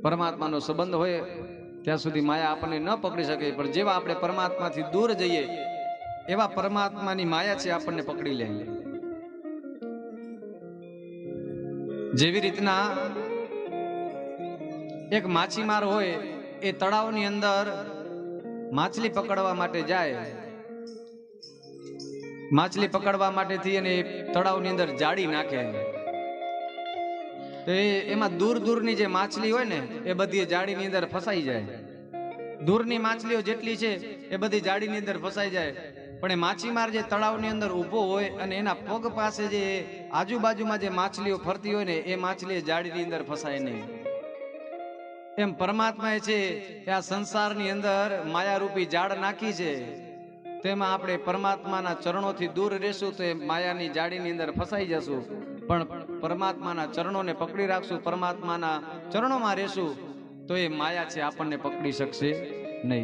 પરમાત્માનો સંબંધ હોય ત્યાં સુધી માયા આપણને ન પકડી શકે, પણ જેવા આપણે પરમાત્માથી દૂર જઈએ એવા પરમાત્માની માયા છે આપણને પકડી લે. જેવી રીતના એક માછીમાર હોય એ તળાવની અંદર માછલી પકડવા માટે જાય. માછલી પકડવા માટે થી અને તળાવની અંદર જાળી નાખે તો એમાં દૂર દૂરની જે માછલી હોય ને એ બધી જાળીની અંદર ફસાઈ જાય. દૂરની માછલીઓ જેટલી છે એ બધી જાળીની અંદર ફસાઈ જાય, પણ એ માછીમાર જે તળાવની અંદર ઊભો હોય અને એના પગ પાસે જે આજુબાજુમાં જે માછલીઓ ફરતી હોય ને એ માછલી જાળીની અંદર ફસાય નહીં. એમ પરમાત્મા છે કે આ સંસારની અંદર માયારૂપી જાળ નાખી છે, તેમાં આપણે પરમાત્માના ચરણોથી દૂર રહેશું તો એ માયાની જાળીની અંદર ફસાઈ જશું. પણ પરમાત્માના ચરણોને પકડી રાખશું, પરમાત્માના ચરણોમાં રહેશું તો એ માયા છે આપણને પકડી શકશે નહીં.